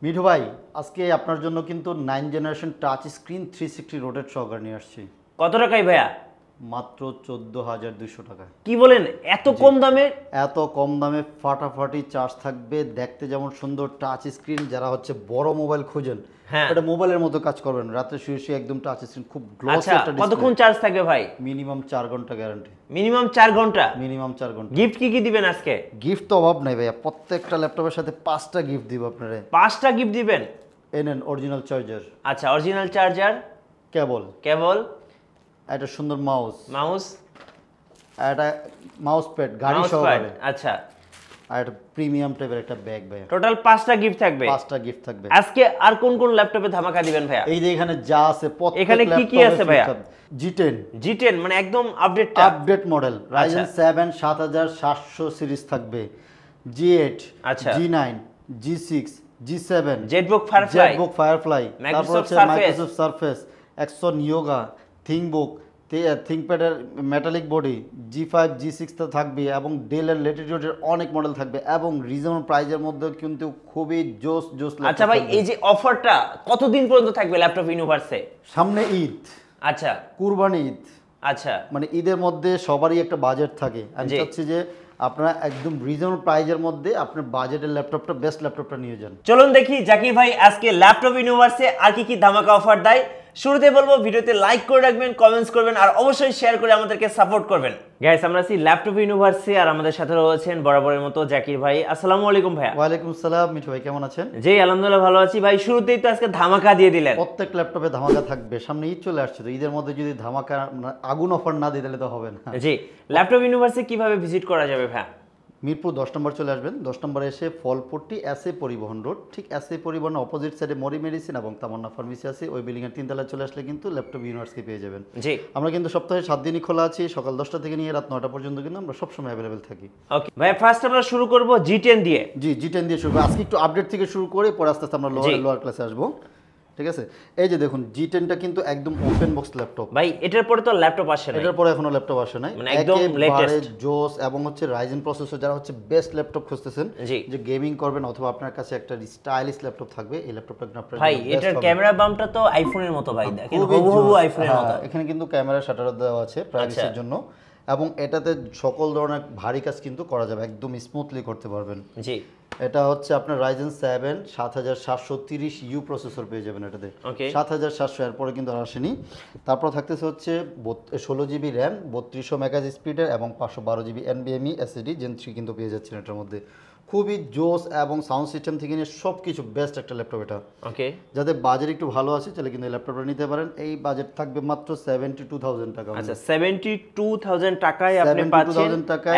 মিঠু ভাই, আজকে আপনার জন্য কিন্তু 9 জেনারেশন টাচ স্ক্রিন 360 রোটেট সহকারে নিয়ে আসছি কত টাকায় ভাইয়া? মাত্র 14,200 টাকা। কি বলেন, এত কম দামে? এত কম দামে ফাটাফাটি চার্জ থাকবে, দেখতে যেমন সুন্দর টাচ স্ক্রিন। যারা হচ্ছে বড় মোবাইল খুঁজেন, হ্যাঁ, এটা মোবাইলের মতো কাজ করবেন, রাতে শুয়ে শুয়ে একদম টাচ স্ক্রিন, খুব গ্লসি আচ্ছা, একটা ডিসপ্লে। কতক্ষণ চার্জ থাকবে ভাই? মিনিমাম 4 ঘন্টা গ্যারান্টি। মিনিমাম 4 ঘন্টা? মিনিমাম 4 ঘন্টা। গিফট কি কি দিবেন আজকে? গিফট তো অভাব নাই ভাইয়া, প্রত্যেকটা ল্যাপটপের সাথে 5টা গিফট দিব আপনারে। 5টা গিফট দিবেন? এই নেন অরিজিনাল চার্জার। আচ্ছা, অরিজিনাল চার্জার, কেবল, কেবল, একটা সুন্দর মাউস, মাউস, একটা মাউস প্যাড গাড়ি মাউস প্যাড, সহকারে, আচ্ছা, আর একটা প্রিমিয়াম টাইপের একটা ব্যাগ ভাইয়া। টোটাল 5টা গিফট থাকবে। 5টা গিফট থাকবে আজকে। আর কোন কোন ল্যাপটপে ধামাকা দিবেন ভাইয়া? এই যে এখানে যা আছে প্রত্যেক এখানে কি কি আছে ভাইয়া? G10, G10 মানে একদম আপডেটটা? আপডেট মডেল, Ryzen 7 7700 সিরিজ থাকবে, G8, আচ্ছা, G9, G6, G7, Jetbook firefly, Jetbook Firefly, তারপর হচ্ছে Microsoft Surface, Axon Yoga, ThinkBook, থিংকপ্যাডের মেটালিক বডি, G5, G6 তো থাকবে, এবং ডেলের ল্যাটিটিউডের অনেক মডেল থাকবে, এবং রিজনেবল প্রাইজের মধ্যে কিন্তু খুবই জোস জোস। আচ্ছা ভাই, এই যে অফারটা কতদিন পর্যন্ত থাকবে ল্যাপটপ ইউনিভার্সে? সামনে ঈদ, আচ্ছা, কুরবানি ঈদ, আচ্ছা, মানে ঈদের মধ্যে সবারই একটা বাজেট থাকে। আমি চাচ্ছি যে আপনারা একদম রিজনেবল প্রাইজের মধ্যে আপনার বাজেটের ল্যাপটপটা, বেস্ট ল্যাপটপটা নিয়ে যান। চলুন দেখি জাকির ভাই আজকে ল্যাপটপ ইউনিভার্সে আর কি কি ধামাকা অফার দেয়। শুরুতে বলবো ভিডিওতে লাইক করে রাখবেন, কমেন্টস করবেন, আর অবশ্যই শেয়ার করে আমাদেরকে সাপোর্ট করবেন। গাইস, আমরা আছি ল্যাপটপ ইউনিভার্সে, আর আমাদের সাথে রয়েছেন বরাবরের মতো জাকির ভাই। আসসালামু আলাইকুম ভাইয়া। ওয়ালাইকুম আসসালাম। মিঠু ভাই কেমন আছেন? জি আলহামদুলিল্লাহ ভালো আছি ভাই। শুরুতেই তো আজকে ধামাকা দিয়ে দিলেন। প্রত্যেক ল্যাপটপে ধামাকা থাকবে, সামনে ঈদ চলে আসছে, তো ঈদের মধ্যে যদি ধামাকা আগুন অফার না দিতে তো হবে না। জি, ল্যাপটপ ইউনিভার্সে কিভাবে ভিজিট করা যাবে ভাইয়া? মিরপুর 10 নম্বর চলে আসবেন, 10 নম্বরে এসে ফলপট্টি এসএ পরিবহন রোড, ঠিক এসএ পরিবহন অপোজিট সাইডে মরি মেডিসিন এবং তামান্না ফার্মেসি আছে, ওই বিল্ডিং এর 3 তলায় চলে আসলে কিন্তু ল্যাপটপ ইউনিভার্সকে পেয়ে যাবেন। জি, আমরা কিন্তু সপ্তাহে 7 দিনই খোলা আছি, সকাল 10টা থেকে নিয়ে রাত 9টা পর্যন্ত কিন্তু আমরা সবসময় অ্যাভেলেবেল থাকি। ওকে ভাই, ফার্স্ট আমরা শুরু করব G10 দিয়ে। জি, G10 দিয়ে শুরু করি। আজকে একটু আপডেট থেকে শুরু করে পরে আস্তে আস্তে আমরা লোয়ার ক্লাসে আসবো, ঠিক আছে? এই যে দেখুন, G10টা কিন্তু একদম ওপেন বক্স ল্যাপটপ ভাই। এটার পরে তো ল্যাপটপ আসে না? এটার পরে এখনো ল্যাপটপ আসে নাই, মানে একদম লেটেস্ট জোস, এবং হচ্ছে রাইজেন প্রসেসর। যারা হচ্ছে বেস্ট ল্যাপটপ খুঁজতেছেন, জি, যে গেমিং করবেন অথবা আপনার কাছে একটা স্টাইলিশ ল্যাপটপ থাকবে, এই ল্যাপটপটা কিন্তু আপনার ভাই এটার ক্যামেরা বামটা তো আইফোনের মতো ভাই, দেখেন হুবহু আইফোনের মতো। এখানে কিন্তু ক্যামেরা শাটার দেওয়া আছে প্রাইভেসির জন্য, এবং এটাতে সকল ধরনের ভারী কাজ কিন্তু করা যাবে, একদম স্মুথলি করতে পারবেন। জি, এটা হচ্ছে আপনার Ryzen 7 7730U প্রসেসর পেয়ে যাবেন এটাতে। 7700 এরপরে কিন্তু আর আসেনি। তারপর থাকতেছে হচ্ছে 16 জিবি র্যাম, 3200 মেগাজ স্পিডের, এবং 512 জিবি NVMe SSD Gen 3 কিন্তু পেয়ে যাচ্ছেন এটার মধ্যে। খুবই জোস, এবং সাউন্ড সিস্টেম থেকে নিয়ে সব কিছু বেস্ট একটা ল্যাপটপ এটা। ওকে, যাদের বাজেট একটু ভালো আছে তাহলে কিন্তু এই ল্যাপটপটা নিতে পারেন। এই বাজেট থাকবে মাত্র 72,000 টাকা। আচ্ছা, 72,000 টাকায় আপনি পাচ্ছেন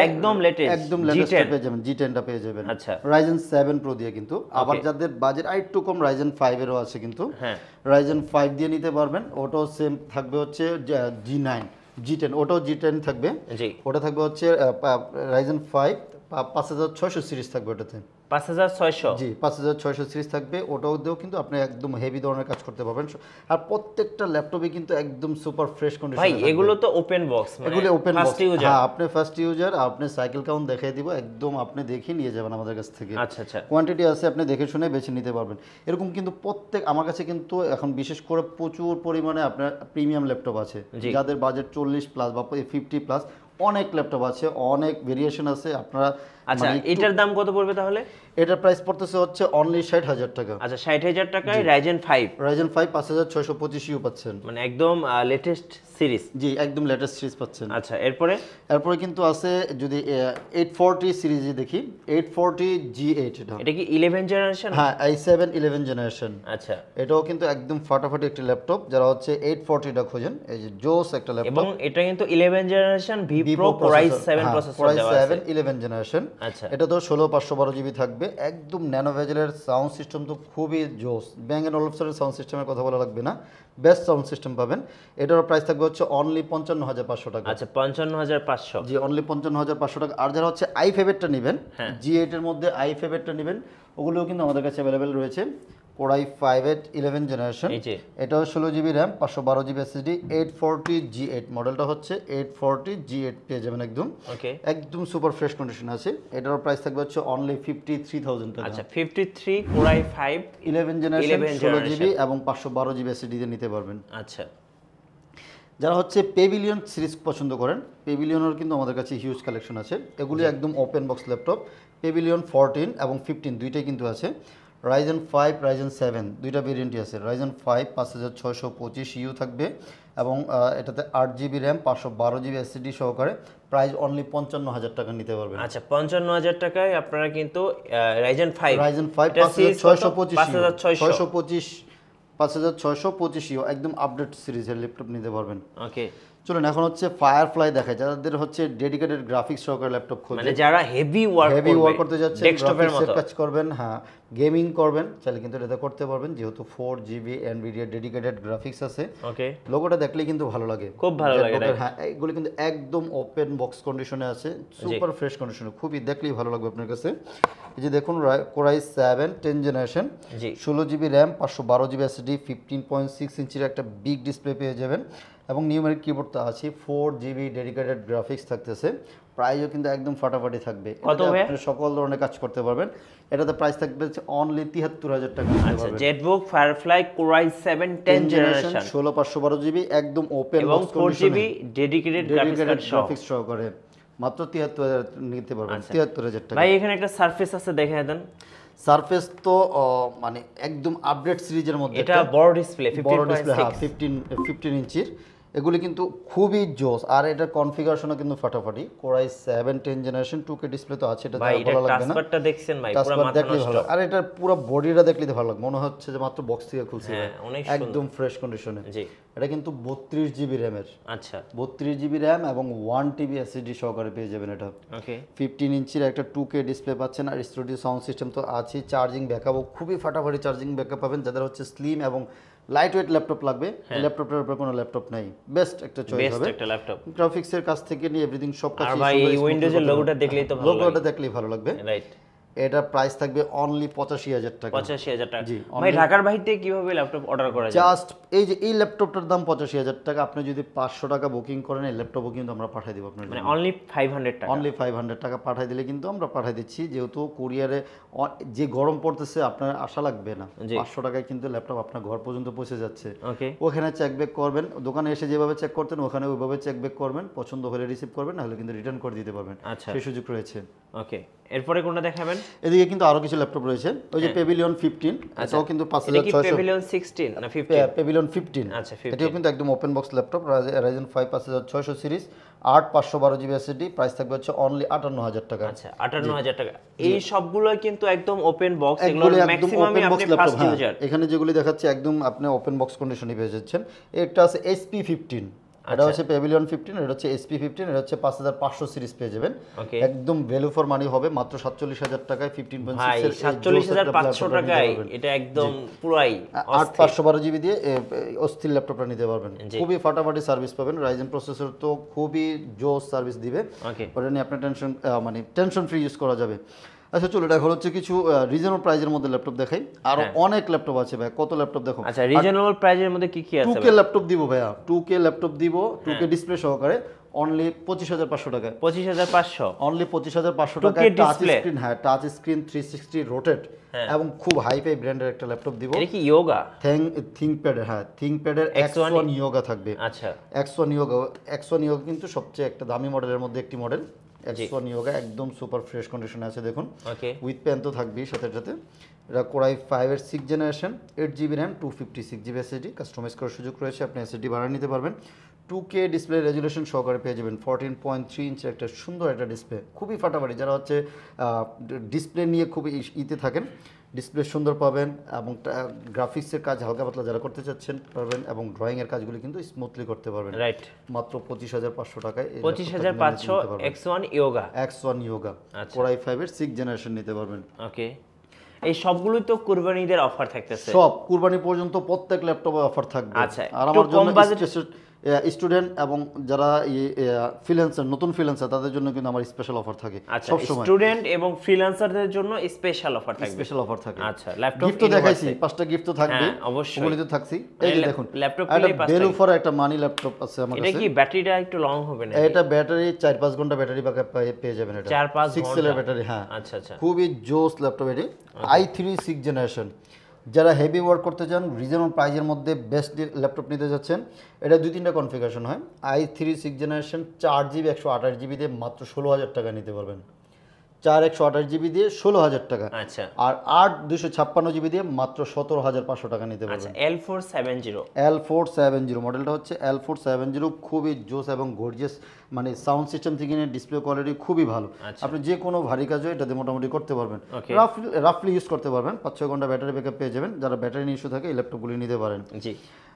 একদম লেটেস্ট পেয়ে যাবেন, G10টা পেয়ে যাবেন। আচ্ছা, Ryzen 7 Pro দিয়ে কিন্তু। আবার যাদের বাজেট আরেকটু কম, Ryzen 5 এরও আছে কিন্তু, হ্যাঁ, Ryzen 5 দিয়ে নিতে পারবেন। ওটাও সেম থাকবে হচ্ছে G9, G10, ওটাও G10 থাকবে। জি, ওটা থাকবে হচ্ছে Ryzen 5 5600 সিরিজ থাকবে ওটাতে। 5600? জি, 5600 সিরিজ থাকবে। ওটাও দিয়েও কিন্তু আপনি একদম হেভি ধরনের কাজ করতে পারবেন, আর প্রত্যেকটা ল্যাপটপে কিন্তু একদম সুপার ফ্রেশ কন্ডিশন। ভাই এগুলো তো ওপেন বক্স, এগুলো ওপেন বক্স। হ্যাঁ, আপনি ফার্স্ট ইউজার, আপনি সাইকেল কাউন্ট দেখিয়ে দিব, একদম আপনি দেখে নিয়ে যাবেন আমাদের কাছ থেকে। আচ্ছা আচ্ছা, কোয়ান্টিটি আছে, আপনি দেখে শুনে বেছে নিতে পারবেন। এরকম কিন্তু প্রত্যেক, আমার কাছে কিন্তু এখন বিশেষ করে প্রচুর পরিমাণে আপনার প্রিমিয়াম ল্যাপটপ আছে, যাদের বাজেট 40 প্লাস বা 50 প্লাস, অনেক ল্যাপটপ আছে, অনেক ভেরিয়েশন আছে। আপনারা আচ্ছা, এটার দাম কত পড়বে তাহলে? এটার প্রাইস পড়তেছে হচ্ছে অনলি 60,000 টাকা। আচ্ছা, 60,000 টাকায় Ryzen 5 5625U পাচ্ছেন, মানে একদম লেটেস্ট সিরিজ। জি, একদম লেটেস্ট সিরিজ পাচ্ছেন। আচ্ছা, এরপরে কিন্তু আছে, যদি 840 সিরিজে দেখি, 840 G8, এটা কি 11 জেনারেশন? হ্যাঁ, i7 11 জেনারেশন। আচ্ছা, এটাও কিন্তু একদম ফাটাফাটি একটা ল্যাপটপ, যারা হচ্ছে 840টা খোঁজেন, এই যে জোস একটা ল্যাপটপ। এবং এটা কিন্তু 11 generation V Pro Core i7 processor দেওয়া আছে। 11 জেনারেশন। আচ্ছা, এটা তো 16512 জিবি থাকবে, একদম ন্যানো ভেজেলের সাউন্ড সিস্টেম তো খুবই জোস। ব্যাং এন্ড অলফসারের সাউন্ড সিস্টেমের কথা বলা লাগবে না, বেস্ট সাউন্ড সিস্টেম পাবেন। এটার প্রাইস থাকবে হচ্ছে অনলি 55,500 টাকা। আচ্ছা, 55,500? জি, অনলি 55,500 টাকা। আর যারা হচ্ছে i5 এরটা নেবেন, G8 এর মধ্যে i5 এরটা নেবেন, ওগুলোও কিন্তু আমাদের কাছে অ্যাভেলেবেল রয়েছে। Core i5 11 জেনারেশন, এই যে এটা 16GB RAM 512GB SSD 840G8 মডেলটা হচ্ছে 840G8 পেয়ে যাবেন একদম ওকে একদম সুপার ফ্রেশ কন্ডিশন আছে। এটার প্রাইস থাকবে হচ্ছে অনলি 53,000 টাকা। আচ্ছা 53 Core i5 11 জেনারেশন 16GB এবং 512GB SSD দিয়ে নিতে পারবেন। আচ্ছা যারা হচ্ছে পেভিলিয়ন সিরিজ পছন্দ করেন, পেভিলিয়নের কিন্তু আমাদের কাছে হিউজ কালেকশন আছে। এগুলি একদম ওপেন বক্স ল্যাপটপ, পেভিলিয়ন 14 এবং 15 দুইটাই কিন্তু আছে। Ryzen 5 Ryzen 7 দুইটা ভেরিয়েন্টই আছে। Ryzen 5 5625U থাকবে এবং এটাতে 8GB RAM 512GB SSD সহকারে প্রাইস অনলি 55,000 টাকা নিতে পারবেন। আচ্ছা 55,000 টাকায় আপনারা কিন্তু Ryzen 5 5625U একদম আপডেট সিরিজের ল্যাপটপ নিতে পারবেন। ওকে চলুন এখন হচ্ছে ফায়ারফ্লাই দেখায়, যাদের হচ্ছে ডেডিকেটেড গ্রাফিক্স সহকারে ল্যাপটপ খোঁজে, মানে যারা হেভি ওয়ার্ক করতে যাচ্ছেন, ডেস্কটপের মতো কাজ করবেন, হ্যাঁ গেমিং করবেন, চাইলে কিন্তু এটা করতে পারবেন যেহেতু 4GB এনভিডিয়া ডেডিকেটেড গ্রাফিক্স আছে। ওকে লোগোটা দেখলেই কিন্তু ভালো লাগে, খুব ভালো লাগে। হ্যাঁ এগুলো কিন্তু একদম ওপেন বক্স কন্ডিশনে আছে, সুপার ফ্রেশ কন্ডিশনে, খুবই দেখলেই ভালো লাগবে আপনার কাছে। এই যে দেখুন Core i7 10 generation 16GB RAM 512GB SSD 15.6 ইঞ্চির একটা বিগ ডিসপ্লে পেয়ে যাবেন এবং নিউমেরিক কিবোর্ডটা আছে, 4GB ডেডিকেটেড গ্রাফিক্স থাকতেছে। প্রাইসও কিন্তু একদম ফাটাফাটি থাকবে, আপনি সকল ধরনের কাজ করতে পারবেন। এটাতে প্রাইস থাকবে অনলি 73,000 টাকা। আচ্ছা Jetbook firefly Core i7 10 generation 16/512GB একদম ওপেন এবং বক্স 4GB ডেডিকেটেড গ্রাফিক্স সহকারে মাত্র 73,000 নিতে পারবেন। 73,000 টাকা। ভাই এখানে একটা সারফেস আছে দেখায় দেন। সারফেস তো মানে একদম আপডেট সিরিজের মধ্যে, এটা বড় ডিসপ্লে 15 ইঞ্চির। এগুলি কিন্তু খুবই জোস, আর এটার কনফিগারেশনও কিন্তু ফাটাফাটি। Core i7 10 generation 2K display তো আছে, এটা ভাই ভালো লাগবে না। টাচপ্যাডটা দেখছেন ভাই পুরো মাথা নষ্ট, আর এটার পুরো বডিটা দেখলে ভালো লাগে, মনে হচ্ছে যে মাত্র বক্স থেকে খুলছে, একদম ফ্রেশ কন্ডিশনে। জি এটা কিন্তু 32GB RAM এর। আচ্ছা 32GB RAM এবং 1TB SSD সহকারে পেয়ে যাবেন এটা। ওকে 15 ইঞ্চির একটা 2K ডিসপ্লে পাচ্ছেন, আর স্টুডিও সাউন্ড সিস্টেম তো আছে। চার্জিং ব্যাকআপও খুবই ফাটাফাটি চার্জিং ব্যাকআপ পাবেন। যাদের হচ্ছে স্লিম এবং লাইট ওয়েট ল্যাপটপ লাগবে, এই ল্যাপটপটার উপরে কোনো ল্যাপটপ নাই, বেস্ট একটা চয়েস হবে। একটা ল্যাপটপ গ্রাফিক্সের কাছ থেকে নিয়ে এভরিথিং সব কাজ। আর ভাই এই উইন্ডোজের লোগোটা দেখলেই তো ভালো লাগে, লোগোটা দেখলেই ভালো লাগবে। রাইট এটা প্রাইস থাকবে অনলি 85,000 টাকা। 85,000 টাকা। ভাই ঢাকার বাইরে কিভাবে ল্যাপটপ অর্ডার করা যায়? জাস্ট এই যে এই ল্যাপটপটার দাম 85,000 টাকা। আপনি যদি 500 টাকা বুকিং করেন, এই ল্যাপটপও কিন্তু আমরা পাঠিয়ে দেব আপনার, মানে অনলি 500 টাকা। অনলি 500 টাকা পাঠিয়ে দিলে কিন্তু আমরা পাঠিয়ে দিচ্ছি। যেহেতু কুরিয়ারে যে গরম পড়তেছে, আপনার আশা লাগবে না, 500 টাকায় কিন্তু ল্যাপটপ আপনার ঘর পর্যন্ত পৌঁছে যাচ্ছে। ওকে ওখানে চেক ব্যাক করবেন, দোকানে এসে যেভাবে চেক করতেন ওখানে ওইভাবে চেক ব্যাক করবেন, পছন্দ হলে রিসিভ করবেন, নাহলে কিন্তু রিটার্ন করে দিতে পারবেন। আচ্ছা সেই সুযোগ রয়েছে। ওকে এরপরে কোনটা দেখাবেন? এদিকে কিন্তু আরো কিছু ল্যাপটপ রয়েছে, ওই যে পেভিলিয়ন 15, এটাও কিন্তু 5600। পেভিলিয়ন 16 না 15? পেভিলিয়ন 15, আচ্ছা 15, এটাও কিন্তু একদম open box laptop, Ryzen 5 5600 series 8/512GB SSD, price থাকবে হচ্ছে অনলি 58,000 টাকা। আচ্ছা 58,000 টাকা। এই সবগুলো কিন্তু একদম ওপেন বক্স, এগুলো ম্যাক্সিমামই আপনি ফার্স্ট ইউজার। এখানে যেগুলি দেখাচ্ছে একদম আপনি ওপেন বক্স কন্ডিশনে পেয়ে যাচ্ছেন। একটা আছে SP 15, এটা হচ্ছে পেভিলিয়ন 15, এটা হচ্ছে SP 15, এটা হচ্ছে 5500 সিরিজ পেয়ে যাবেন। একদম ভ্যালু ফর মানি হবে, মাত্র 47,000 টাকায় 15.6 এর 47,500 টাকায় এটা একদম পুরাই 8/512GB দিয়ে অস্থির ল্যাপটপটা নিতে পারবেন। খুবই ফাটাফাটি সার্ভিস পাবেন। রাইজেন প্রসেসর তো খুবই জোস সার্ভিস দিবে, ওটা নিয়ে আপনার টেনশন ফ্রি ইউজ করা যাবে। আচ্ছা চলো, এটা হচ্ছে কিছু রিজনেবল প্রাইজের মধ্যে ল্যাপটপ দেখাই। আরো অনেক ল্যাপটপ আছে ভাই, কত ল্যাপটপ দেখো। আচ্ছা রিজনেবল প্রাইজের মধ্যে কি কি আছে? 2K ল্যাপটপ দিব ভাইয়া, 2K ল্যাপটপ দিব, 2K ডিসপ্লে সহকারে অনলি 25,500 টাকায়। 25,500 অনলি 25,500 টাকায় টাচ স্ক্রিন, হ্যাঁ টাচ স্ক্রিন 360 রোটেট এবং খুব হাই ফাই ব্র্যান্ডের একটা ল্যাপটপ দিব। এটা কি ইয়োগা থিংকপ্যাড, হ্যাঁ থিংকপ্যাডের X1 ইয়োগা থাকবে। আচ্ছা X1 ইয়োগা কিন্তু সবচেয়ে একটা দামি মডেলের মধ্যে একটি মডেল। X1 ইয়োগা একদম সুপার ফ্রেশ কন্ডিশনে আছে দেখুন, উইথ পেন তো থাকবেই সাথে সাথে। এটা Core i5 এর 6 generation 8GB RAM 256GB SSD, customise করার সুযোগ রয়েছে, আপনি SSD বাড়িয়ে নিতে পারবেন। 2K ডিসপ্লে রেজুলেশন সহকারে পেয়ে যাবেন, 14.3 ইঞ্চের একটা সুন্দর একটা ডিসপ্লে, খুবই ফাটাফাটি। যারা হচ্ছে ডিসপ্লে নিয়ে খুবই ইতে থাকেন, ডিসপ্লে সুন্দর পাবেন এবং গ্রাফিক্সের কাজ হালকা পাতলা যারা করতে চাচ্ছেন পারবেন, এবং ড্রয়িং এর কাজগুলো কিন্তু স্মুথলি করতে পারবেন। রাইট, মাত্র 25,500 টাকায় 25,500 X1 ইয়োগা Core i5 এর 6 জেনারেশন নিতে পারবেন। ওকে এই সবগুলোই তো কুরবানিদের অফার থাকতেছে, সব কুরবানি পর্যন্ত প্রত্যেক ল্যাপটপে অফার থাকবে। আচ্ছা আর আমার জন্য স্টুডেন্ট এবং যারা ফ্রিল্যান্সার নতুন ফ্রিল্যান্সার তাদের জন্য কিন্তু আমার স্পেশাল অফার থাকে আচ্ছা স্টুডেন্ট এবং ফ্রিল্যান্সারদের জন্য স্পেশাল অফার থাকবে স্পেশাল অফার থাকে আচ্ছা ল্যাপটপ গিফট তো দেখাইছি 5টা গিফট তো থাকবে অবশ্যই ওগুলি তো থাকছি এই যে দেখুন ল্যাপটপ একটা বেলুফার একটা মানি ল্যাপটপ আছে আমার কাছে এটা কি ব্যাটারিটা একটু লং হবে না এটা ব্যাটারি 4-5 ঘন্টা ব্যাটারি ব্যাকআপ পেয়ে যাবেন এটা 4-5 6 সেলের ব্যাটারি হ্যাঁ আচ্ছা আচ্ছা খুবই জোস ল্যাপটপ এটি i3 6th জেনারেশন যারা হেভি ওয়ার্ক করতে চান রিজনেবল প্রাইজের মধ্যে বেস্ট ল্যাপটপ নিতে যাচ্ছেন এটা 2-3টা কনফিগারেশন হয় i3 6th generation 4GB 128GB দিয়ে মাত্র 16,000 টাকা নিতে পারবেন 128GB দিয়ে 16,000 টাকা আচ্ছা আর 256GB দিয়ে মাত্র 17,500 টাকা নিতে পারবেন L470 L470 মডেলটা হচ্ছে L470 খুবই জোস এবং গর্জিয়াস মানে সাউন্ড সিস্টেম থেকে নিয়ে ডিসপ্লে কোয়ালিটি খুবই ভালো আপনি যে কোনো ভারী কাজও এটাতে মোটামুটি করতে পারবেন রাফলি ইউজ করতে পারবেন 5-6 ঘন্টা ব্যাটারি ব্যাকআপ পেয়ে যাবেন যারা ব্যাটারি ইস্যু থাকে এই ল্যাপটপগুলি নিতে পারেন জি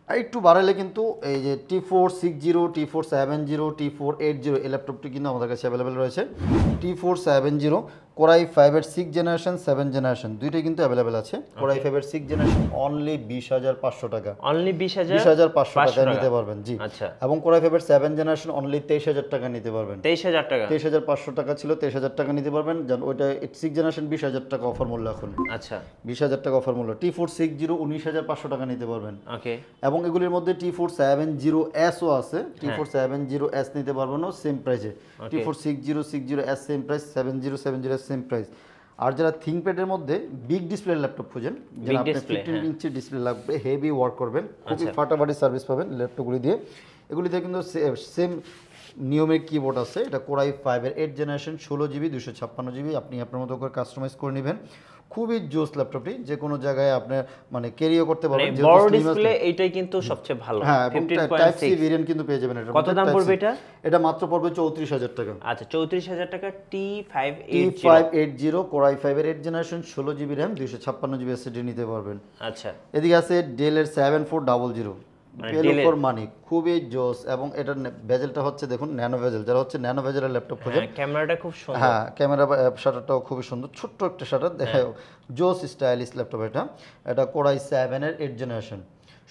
আর একটু বাড়ালে কিন্তু এই যে T460 T470 T480 এই ল্যাপটপটি কিন্তু আমাদের কাছে অ্যাভেলেবেল রয়েছে T470 Core i5 এর 6th জেনারেশন 7th জেনারেশন দুইটাই কিন্তু অ্যাভেলেবেল আছে Core i5 এর 6th জেনারেশন অনলি 20,500 টাকা অনলি 20,500 টাকা নিতে পারবেন জি আচ্ছা এবং Core i5 এর 7th জেনারেশন অনলি 23,000 টাকা নিতে পারবেন 23,000 টাকা 23,500 টাকা ছিল 23,000 টাকা নিতে পারবেন জান ওইটা 6th জেনারেশন 20,000 টাকা অফার মূল্য এখন আচ্ছা 20,000 টাকা অফার মূল্য T460 19,500 টাকা নিতে পারবেন ওকে এবং এগুলির মধ্যে T470S ও আছে T470S নিতে পারবেন সেম প্রাইসে T460 same price 7070S same price আর যারা থিংকপ্যাডের মধ্যে বিগ ডিসপ্লে ল্যাপটপ খুঁজেন যারা আপনি 15 ইঞ্চি ডিসপ্লে লাগবে হেভি ওয়ার্ক করবেন খুবই ফাটাফাটি সার্ভিস পাবেন ল্যাপটপগুলি দিয়ে এগুলিতে কিন্তু সেম নিয়মের কিবোর্ড আছে এটা Core i5 এর 8th জেনারেশন 16GB 256GB আপনি আপনার মতো করে কাস্টমাইজ করে নেবেন খুবই জোস ল্যাপটপটি যে কোনো জায়গায় আপনি মানে ক্যারিও করতে পারবেন যে বড় ডিসপ্লে এইটাই কিন্তু সবচেয়ে ভালো হ্যাঁ টাইপ সি ভেরিয়েন্ট কিন্তু পেয়ে যাবেন এটা কত দাম পড়বে এটা এটা মাত্র পড়বে 34,000 টাকা আচ্ছা 34,000 টাকা T580 Core i5 এর 8th generation 16GB RAM 256GB SSD নিতে পারবেন আচ্ছা এদিকে আছে ডেল এর 7400 ফর মানি খুবই জোস এবং এটার বেজেলটা হচ্ছে দেখুন ন্যানো বেজেল যারা হচ্ছে ন্যানো বেজেলের ল্যাপটপ খোঁজেন ক্যামেরাটা খুব সুন্দর হ্যাঁ ক্যামেরা শাটারটাও খুবই সুন্দর ছোট্ট একটা শাটার দেখায় জোস স্টাইলিশ ল্যাপটপ এটা Core i7 এর 8th generation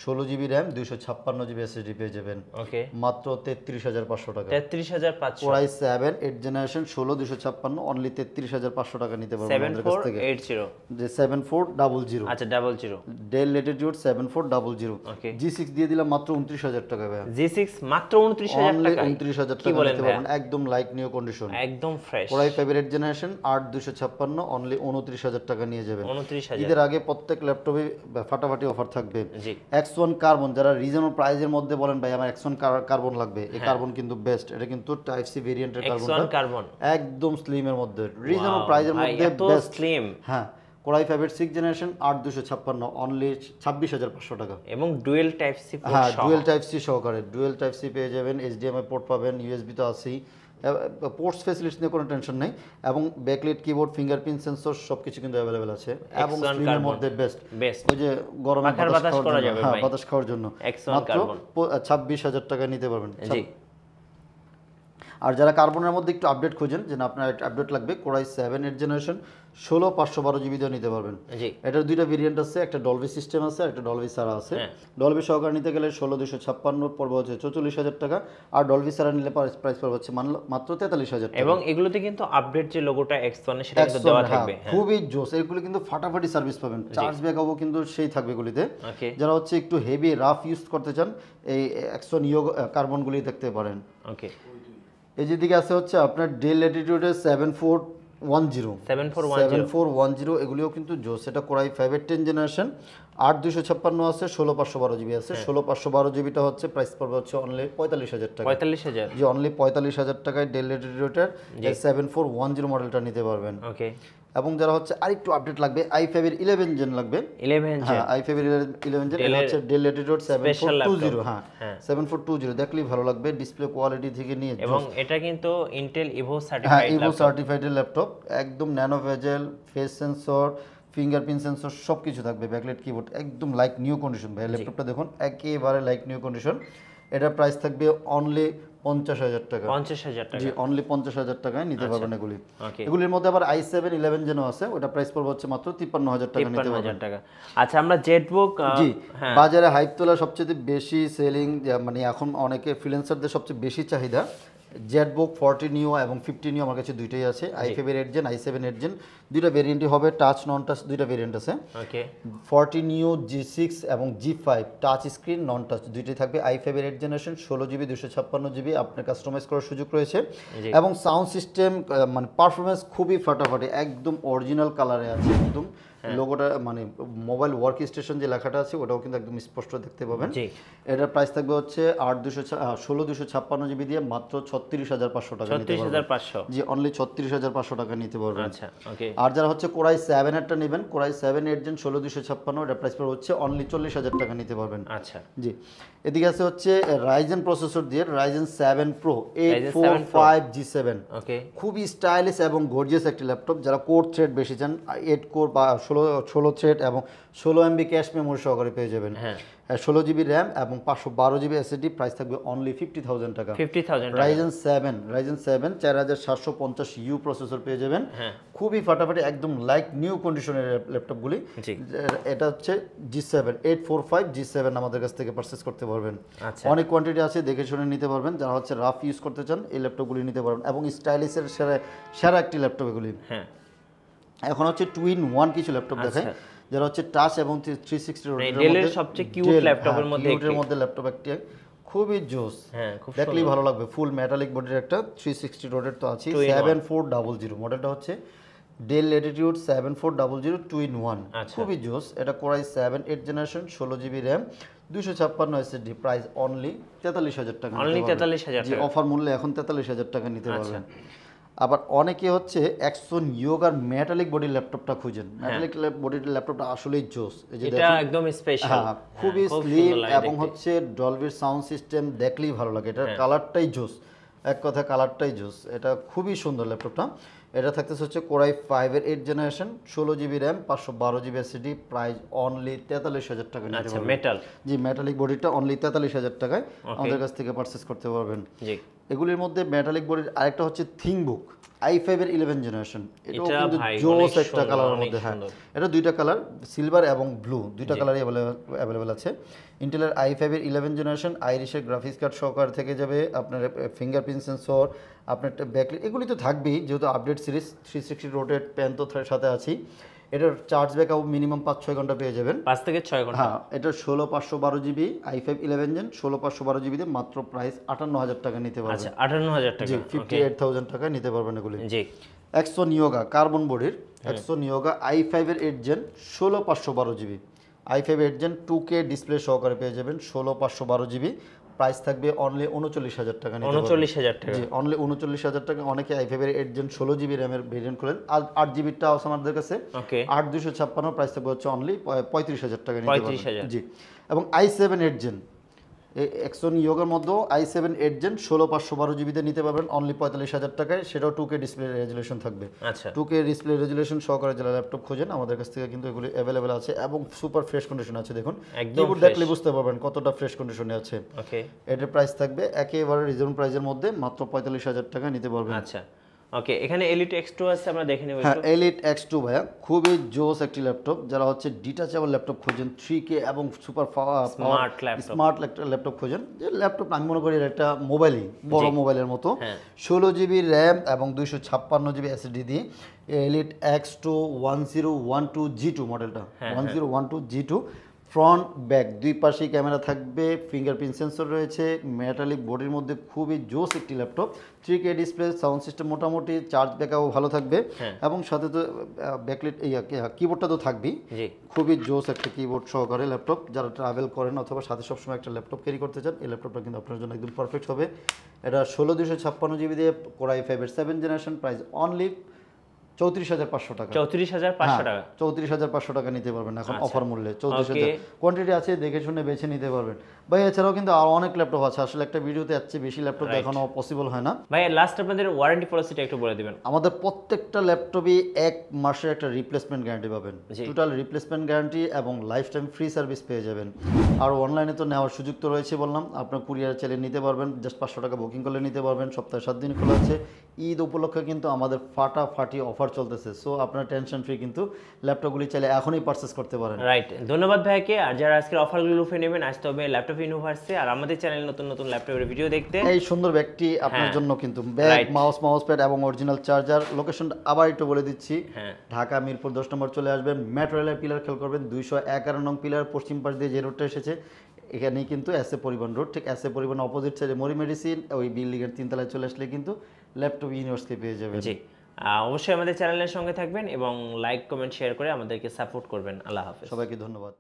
16GB RAM 256GB SSD পেয়ে যাবেন ওকে মাত্র 33,500 টাকা 33,500 Core i7 8th generation 16 only 33,500 টাকা নিতে পারবেন আমাদের কাছ থেকে 7480 যে 7400 আচ্ছা 00 ডেল ল্যাটিটিউড 7400 ওকে G6 দিয়ে দিলাম মাত্র 29,000 টাকা ভাই G6 মাত্র 29,000 টাকা 29,000 টাকা নিতে পারবেন একদম লাইক নিউ কন্ডিশন একদম ফ্রেশ Core i5 এর 8th জেনারেশন 8256 অনলি 29,000 টাকা নিয়ে যাবেন 29,000 ঈদের আগে প্রত্যেক ল্যাপটপে ফাটাফাটি অফার থাকবে জি X1 কার্বন যারা রিজনেবল প্রাইজের মধ্যে বলেন ভাই আমার X1 কার্বন লাগবে এই কার্বন কিন্তু বেস্ট এটা কিন্তু টাইপ সি ভেরিয়েন্টের কার্বন একদম স্লিম এর মধ্যে রিজনেবল প্রাইজের মধ্যে বেস্ট স্লিম হ্যাঁ Core i5 এর 6th জেনারেশন 8256 অনলি 26,500 টাকা এবং ডুয়েল টাইপ সি পোর্ট হ্যাঁ ডুয়েল টাইপ সি সহকারে ডুয়েল টাইপ সি পেয়ে যাবেন HDMI পোর্ট পাবেন USB তো আছেই পোর্টস ফ্যাসিলিটি নিয়ে কোনো টেনশন নেই এবং ব্যাকলাইট কিবোর্ড ফিঙ্গারপ্রিন্ট সেন্সর সবকিছু কিন্তু অ্যাভেলেবেল আছে এবং স্ক্রিনের মধ্যে বেস্ট ওই যে গরমে বাতাস করা যাবে হ্যাঁ বাতাস খাওয়ার জন্য মাত্র 26,000 টাকা নিতে পারবেন জি আর যারা কার্বনের মধ্যে একটু আপডেট খোঁজেন যে আপনার আপডেট লাগবে Core i7 8th generation 16512GB দিয়ে নিতে পারবেন জি এটার দুইটা ভেরিয়েন্ট আছে একটা ডলবি সিস্টেম আছে আর একটা ডলবি সারা আছে ডলবি সহকারে নিতে গেলে 16256 পড়বে হচ্ছে 44,000 টাকা আর ডলবি সারা নিলে প্রাইস পড়বে হচ্ছে মাত্র 43,000 টাকা এবং এগুলোতে কিন্তু আপডেট যে লোগোটা X1 সেটা কিন্তু দেওয়া থাকবে খুবই জোস এগুলো কিন্তু ফাটাফাটি সার্ভিস পাবেন চার্জ ব্যাকআপও কিন্তু সেই থাকবে এগুলিতে যারা হচ্ছে একটু হেভি রাফ ইউজ করতে চান এই X1 কার্বনগুলি দেখতে পারেন ওকে এই যেদিকে আছে হচ্ছে আপনার ডেল ল্যাটিটিউডের 7410 এগুলিও কিন্তু জোস এটা Core i5 এর 10th জেনারেশন 8256 আছে 16512GB আছে 16512GBটা হচ্ছে প্রাইস পড়বে হচ্ছে অনলি 45,000 টাকা 45,000 জি অনলি 45,000 টাকায় ডেল ল্যাটিটিউডের 7410 মডেলটা নিতে পারবেন ওকে এবং যারা হচ্ছে আরেকটু আপডেট লাগবে i5 এর 11 জেন লাগবে 11 হ্যাঁ i5 এর 11 জেন এটা হচ্ছে ডেল ল্যাটিটিউড 7420 হ্যাঁ 7420 দেখলেই ভালো লাগবে ডিসপ্লে কোয়ালিটি থেকে নিয়ে এবং এটা কিন্তু ইন্টেল ইভো হ্যাঁ সার্টিফাইড ইভো সার্টিফাইড ল্যাপটপ একদম nano bezel face sensor fingerprint sensor সবকিছু থাকবে ব্যাকলাইট কিবোর্ড একদম লাইক নিউ কন্ডিশন ভাই ল্যাপটপটা দেখুন একেবারে লাইক নিউ কন্ডিশন এটার প্রাইস থাকবে অনলি 50,000 টাকা। 50,000 টাকা, জি অনলি 50,000 টাকায় নিতে পারবেন এগুলি। ওকে, এগুলির মধ্যে আবার i7 11 জেনও আছে, ওটা প্রাইস পড়বে হচ্ছে মাত্র 53,000 টাকা নিতে পারবেন। 53,000 টাকা। আচ্ছা আমরা জেটবুক, জি বাজারে হাইপ তোলা সবচেয়ে বেশি সেলিং, মানে এখন অনেকে ফ্রিল্যান্সারদের সবচেয়ে বেশি চাহিদা জেটবুক 40 নিও এবং 50 নিও আমার কাছে দুইটাই আছে, i5 এর 8 জেন i7 8 জেন দুইটা ভেরিয়েন্টই হবে, টাচ নন টাচ দুইটা ভেরিয়েন্ট আছে। ওকে 40 নিও G6 এবং G5 টাচ স্ক্রিন নন টাচ দুইটাই থাকবে, i5 এর 8 জেনারেশন 16GB 256GB আপনার কাস্টমাইজ করার সুযোগ রয়েছে এবং সাউন্ড সিস্টেম মানে পারফরমেন্স খুবই ফাটাফাটি, একদম অরিজিনাল কালারে আছে, একদম লোগোটা মানে মোবাইল ওয়ার্ক স্টেশন যে লেখাটা আছে ওটাও কিন্তু একদম স্পষ্ট দেখতে পাবেন। এটার প্রাইস থাকবে হচ্ছে 16,256GB দিয়ে মাত্র 36,500 টাকা নিতে পারবেন। 36,500, জি অনলি 36,500 টাকা নিতে পারবেন। আচ্ছা ওকে। আর যারা হচ্ছে কোরাই 7 এরটা নেবেন, কোরাই 7 8 জেন 16,256 এটার প্রাইস পড়বে হচ্ছে অনলি 40,000 টাকা নিতে পারবেন। আচ্ছা জি এদিকে আছে হচ্ছে রাইজেন প্রসেসর দিয়ে রাইজেন 7 প্রো 845G7, ওকে খুবই স্টাইলিশ এবং গর্জিয়াস একটি ল্যাপটপ। যারা কোর থ্রেড বেশি চান 8 কোর বা 16 থ্রেড এবং 16 MB ক্যাশ মেমোরি সহকারে পেয়ে যাবেন। 16GB র্যাম এবং 512GB এসএসডি, প্রাইস থাকবে অনলি 50,000 টাকা। 50,000 রাইজেন 7 4700U প্রসেসর পেয়ে যাবেন, খুবই ফাটাফাটি একদম লাইক নিউ কন্ডিশনের ল্যাপটপগুলি। এটা হচ্ছে G7 845G7 আমাদের কাছ থেকে পারচেজ করতে পারবেন। অনেক কোয়ান্টিটি আছে, দেখে শুনে নিতে পারবেন। যারা হচ্ছে রাফ ইউজ করতে চান এই ল্যাপটপগুলি নিতে পারবেন এবং স্টাইলিশের সেরা একটি ল্যাপটপ এগুলি। এখন হচ্ছে টুইন ওয়ান কিছু ল্যাপটপ দেখায়, যারা হচ্ছে টাচ এবং 360 ডেলের সবচেয়ে কিউট ল্যাপটপের মধ্যে ল্যাপটপ একটি, খুবই জোস, দেখলেই ভালো লাগবে। ফুল মেটালিক বডির একটা 360 রোডের তো আছে। 7400 মডেলটা হচ্ছে ডেল ল্যাটিটিউড 7400 টুইন ওয়ান, খুবই জোস। এটা core i 7 8 generation 16GB RAM 256 SSD, price only 43,000 টাকা। অনলি 43,000 টাকা অফার মূল্যে এখন 43,000 টাকা নিতে পারবেন। আবার অনেকে হচ্ছে অ্যাক্সন ইয়োগার মেটালিক বডির ল্যাপটপটা খুঁজেন, মেটালিক বডির ল্যাপটপটা আসলেই জোস। এটা একদম স্পেশাল, খুবই স্লিম এবং হচ্ছে ডলবির সাউন্ড সিস্টেম, দেখলেই ভালো লাগে। এটার কালারটাই জোস, এক কথা কালারটাই জোস, এটা খুবই সুন্দর ল্যাপটপটা। এটা থাকতেছে হচ্ছে কোরাই 5 এর 8 generation 16GB RAM 512GB SSD, price only 43,000 টাকা নিতে পারবেন। মেটাল, জি মেটালিক বডিটা অনলি 43,000 টাকায় আমাদের কাছ থেকে পারচেজ করতে পারবেন। এগুলির মধ্যে মেটালিক বডির আরেকটা হচ্ছে থিংবুক i5 এর 11 জেনারেশন, এটাও কিন্তু জোস একটা কালারের মধ্যে। এটা দুইটা কালার, সিলভার এবং ব্লু, দুইটা কালারই অ্যাভেলেবেল আছে। ইন্টেলের i5 এর 11 জেনারেশন, আইরিশের গ্রাফিক্স কার্ড সহকারে থেকে যাবে, আপনার ফিঙ্গারপ্রিন্ট সেন্সর, আপনার ব্যাকলাইট, এগুলি তো থাকবেই যেহেতু আপডেট সিরিজ 360 রোটেট পেন তো সাথে আছে। এটার চার্জ ব্যাকআপ মিনিমাম 5-6 ঘন্টা পেয়ে যাবেন, 5 থেকে 6 ঘন্টা। এটা 16,512GB i5 11 জেন 16,512GB তে মাত্র প্রাইস 58,000 টাকা নিতে পারবেন। আচ্ছা 58,000 টাকা, 58,000 টাকা নিতে পারবেন এগুলি। Axon Yoga কার্বন বডির Axon Yoga i5 এর 8 gen 16,512GB, i5 8 gen 2K display সহকারে পেয়ে যাবেন 16,512GB, প্রাইস থাকবে অনলি 39,000 টাকা নিতে পারবেন। 39,000 টাকা, জি অনলি 39,000 টাকা। অনেকে i5 এর 8 জেন 16GB র্যামের ভেরিয়েন্ট করেন, আর 8GB টা আছে আমাদের কাছে, 8,256 প্রাইস থাকবে হচ্ছে অনলি 35,000 টাকা নিতে পারবেন। জি এবং i7 8 জেন Axon Yogaর মধ্যে i7 8 জেন 16,512GB তে নিতে পারবেন অনলি 45,000 টাকায়, সেটাও 2K ডিসপ্লে রেজুলেশন থাকবে। 2K ডিসপ্লে রেজুলেশন সহকারে যারা ল্যাপটপ খোঁজেন আমাদের কাছ থেকে কিন্তু এগুলি অ্যাভেলেবেল আছে এবং সুপার ফ্রেশ কন্ডিশন আছে। দেখুন কিবোর্ড দেখলে বুঝতে পারবেন কতটা ফ্রেশ কন্ডিশনে আছে। এটার প্রাইস থাকবে একেবারে রিজনেবল প্রাইসের মধ্যে মাত্র 45,000 টাকা নিতে পারবেন। আচ্ছা ওকে, এখানে এলিট X2 আছে, আমরা দেখে নেব। হ্যাঁ এলিট X2 ভাইয়া খুবই জোস একটি ল্যাপটপ। যারা হচ্ছে ডিটাচেবল ল্যাপটপ খোঁজেন 3K এবং সুপার স্মার্ট ল্যাপটপ খোঁজেন, যে ল্যাপটপ আমি মনে করি একটা মোবাইলই, বড় মোবাইলের মতো, 16GB র্যাম এবং 256GB এসএসডি দিয়ে এলিট X2 1012G2 মডেলটা 1012G2, ফ্রন্ট ব্যাক দুই পাশেই ক্যামেরা থাকবে, ফিঙ্গারপ্রিন্ট সেন্সর রয়েছে, মেটালিক বডির মধ্যে খুবই জোস একটি laptop. 3K display, sound system মোটামুটি, চার্জ ব্যাকআপও ভালো থাকবে এবং সাথে তো ব্যাকলাইট কিবোর্ডটা তো থাকবেই, খুবই জোস একটা কিবোর্ড সহকারে ল্যাপটপ। যারা ট্রাভেল করেন অথবা সাথে সবসময় একটা ল্যাপটপ ক্যারি করতে চান এই ল্যাপটপটা কিন্তু আপনার জন্য একদম পারফেক্ট হবে। এটা 16,256GB দিয়ে কোরাই 5 এর 7 জেনারেশন, প্রাইস অনলি 34,500 টাকা। 34,500 টাকা, 34,500 টাকা নিতে পারবেন এখন অফার মূল্যে। 34,000 কোয়ান্টিটি আছে, দেখে শুনে বেছে নিতে পারবেন। ভাই এছাড়াও কিন্তু আরো অনেক ল্যাপটপ আছে, আসলে একটা ভিডিওতে এত বেশি ল্যাপটপ দেখানো পসিবল হয় না। ভাই লাস্ট আপনাদের ওয়ারেন্টি পলিসিটা একটু বলে দিবেন। আমাদের প্রত্যেকটা ল্যাপটপই 1 মাসের একটা রিপ্লেসমেন্ট গ্যারান্টি পাবেন, টোটাল রিপ্লেসমেন্ট গ্যারান্টি এবং লাইফ টাইম ফ্রি সার্ভিস পেয়ে যাবেন। আর অনলাইনে তো নেওয়ার সুযোগ তো রয়েছে বললাম, আপনার কুরিয়ার চালিয়ে নিতে পারবেন, জাস্ট 500 টাকা বুকিং করলে নিতে পারবেন, সপ্তাহে 7 দিন খোলা আছে। ঈদ উপলক্ষে কিন্তু আমাদের ফাটাফাটি অফার চলতেছে, সো আপনার টেনশন ফ্রি কিন্তু ল্যাপটপগুলি চাইলে এখনই পারচেস করতে পারেন। রাইট, ধন্যবাদ ভাইকে। আর যারা আজকের অফারগুলো লুফে নেবেন আসতে হবে ল্যাপটপ ইউনিভার্সে, আর আমাদের চ্যানেলে নতুন নতুন ল্যাপটপের ভিডিও দেখতে। এই সুন্দর ব্যাগটি আপনার জন্য কিন্তু ব্যাগ, মাউস প্যাড এবং অরিজিনাল চার্জার। লোকেশন আবার একটু বলে দিচ্ছি, ঢাকা মিরপুর 10 নম্বর চলে আসবেন, মেট্রো রেলের পিলার খেয়াল করবেন, 211 নং পিলার পশ্চিম পাশ দিয়ে যে রোডটা এসেছে এখানেই কিন্তু এসএ পরিবহন রোড, ঠিক এসএ পরিবহন অপোজিট সাইডে মরি মেডিসিন, ওই বিল্ডিং এর 3 তলায় চলে আসলে কিন্তু ল্যাপটপ ইউনিভার্সকে পেয়ে যাবেন। জি, অবশ্যই আমাদের চ্যানেলের সঙ্গে থাকবেন এবং লাইক কমেন্ট শেয়ার করে আমাদেরকে সাপোর্ট করবেন। আল্লাহ হাফেজ, সবাইকে ধন্যবাদ।